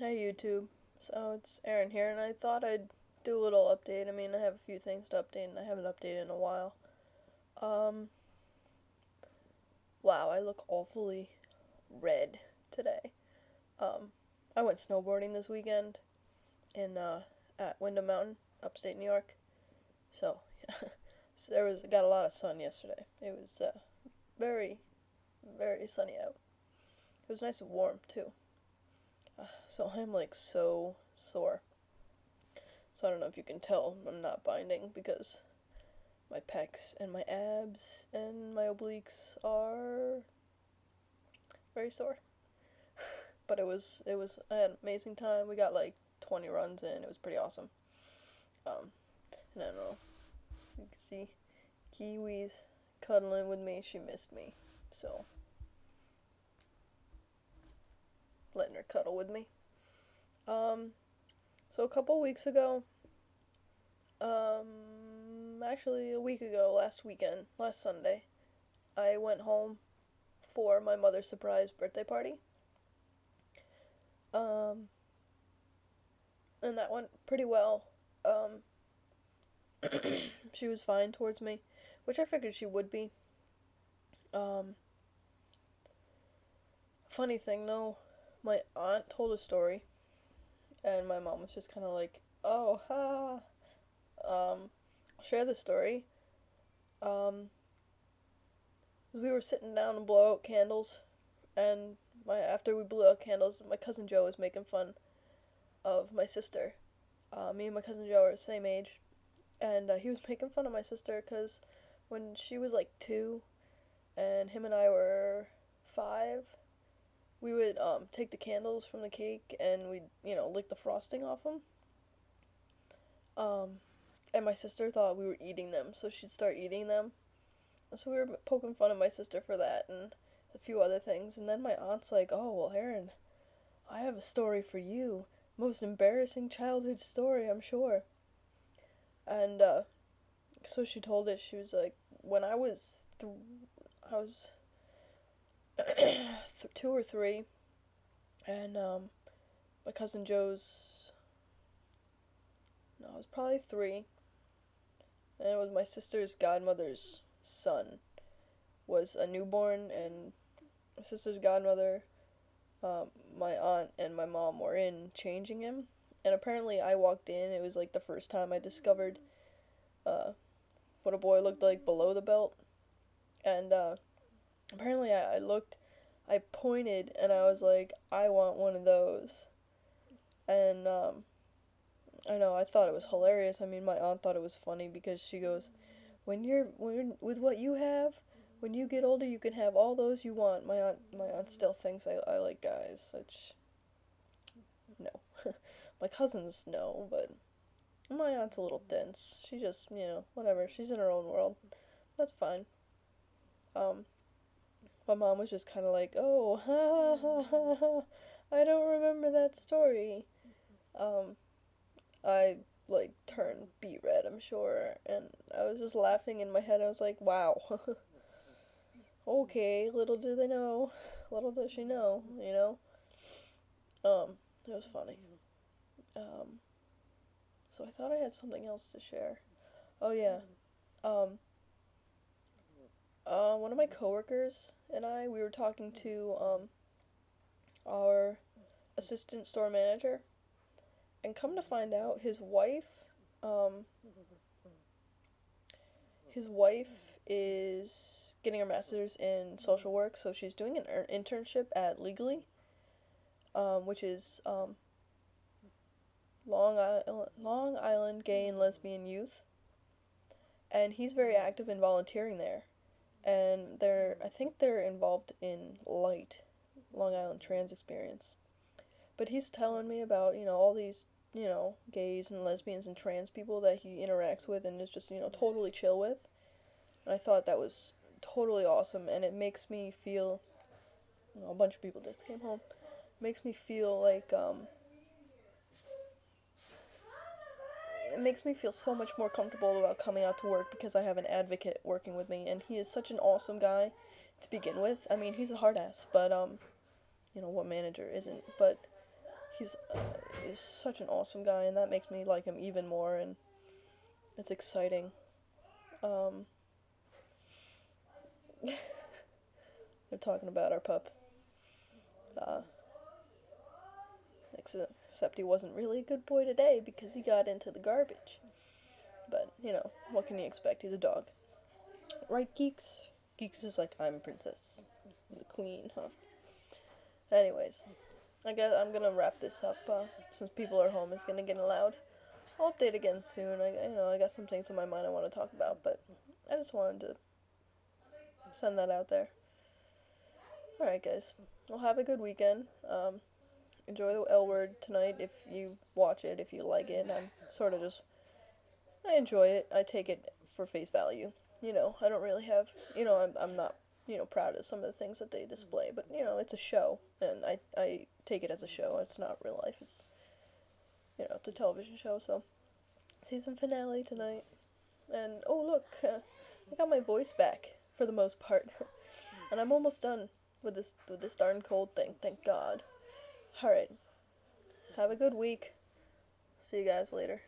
Hey YouTube. So it's Aaron here, and I thought I'd do a little update. I mean, I have a few things to update, and I haven't updated in a while. Um, wow, I look awfully red today. Um, I went snowboarding this weekend in at Window Mountain, upstate New York. So, so got a lot of sun yesterday. It was very very sunny out. It was nice and warm too. So I'm like so sore. So I don't know if you can tell I'm not binding because my pecs and my abs and my obliques are very sore. But it was I had an amazing time. We got like 20 runs in. It was pretty awesome. Um, and I don't know. So you can see Kiwi's cuddling with me. She missed me, so letting her cuddle with me. Um, so a couple weeks ago, actually a week ago, last weekend, last Sunday, I went home for my mother's surprise birthday party. Um, and that went pretty well. Um, she was fine towards me, which I figured she would be. Um, Funny thing though, my aunt told a story, and my mom was just kind of like, "Oh, ha." I'll share the story. Um, we were sitting down to blow out candles, and my after we blew out candles, my cousin Joe was making fun of my sister. Me and my cousin Joe are the same age, and he was making fun of my sister because when she was like 2 and him and I were 5, we would take the candles from the cake and we'd lick the frosting off them. Um, and my sister thought we were eating them, so she'd start eating them. So we were poking fun at my sister for that and a few other things. And then my aunt's like, "Oh well, Aaron, I have a story for you. Most embarrassing childhood story, I'm sure." And so she told it. She was like, when I was 2 or 3, and my cousin Joe's, no, I was probably 3, and it was my sister's godmother's son was a newborn, and my sister's godmother, um, my aunt and my mom were in changing him, and apparently I walked in. It was like the first time I discovered uh, what a boy looked like below the belt, and apparently I looked, I pointed, and I was like, I want one of those. And I know I thought it was hilarious. I mean, my aunt thought it was funny because she goes, when you're with what you have, when you get older, you can have all those you want. My aunt still thinks I like guys, which no, my cousins know, but my aunt's a little dense. She just whatever. She's in her own world. That's fine. Um, my mom was just kind of like, oh, ha ha ha ha. I don't remember that story. Um, I like turned beet red, I'm sure, and I was just laughing in my head. I was like, wow. Okay, little do they know, little does she know, you know. It was funny. Um, so I thought I had something else to share. Oh yeah. Um, one of my coworkers and we were talking to our assistant store manager, and come to find out, um, his wife is getting her master's in social work, so she's doing an internship at Legally, which is Long Island Gay and Lesbian Youth, and he's very active in volunteering there. And I think they're involved in Light, Long Island Trans Experience. But he's telling me about all these gays and lesbians and trans people that he interacts with and is just totally chill with. And I thought that was totally awesome, and it makes me feel, a bunch of people just came home. Makes me feel like it makes me feel so much more comfortable about coming out to work because I have an advocate working with me, and he is such an awesome guy to begin with. I mean, he's a hard ass, but what manager isn't? But he's is such an awesome guy, and that makes me like him even more, and it's exciting. Um, we're talking about our pup. Uh, except he wasn't really a good boy today because he got into the garbage. But, what can you expect? He's a dog. Right, Geeks? Geeks is like, I'm a princess. The queen, huh? Anyways, I guess I'm gonna wrap this up, since people are home. It's gonna get loud. I'll update again soon. I got some things in my mind I want to talk about, but I just wanted to send that out there. Alright, guys. Well, have a good weekend. Enjoy the L Word tonight if you watch it, if you like it. I enjoy it. I take it for face value. I don't really have, I'm not, proud of some of the things that they display, but, it's a show, and I take it as a show. It's not real life. It's a television show, so. Season finale tonight. And, oh, look, I got my voice back, for the most part. And I'm almost done with this darn cold thing, thank God. Alright. Have a good week. See you guys later.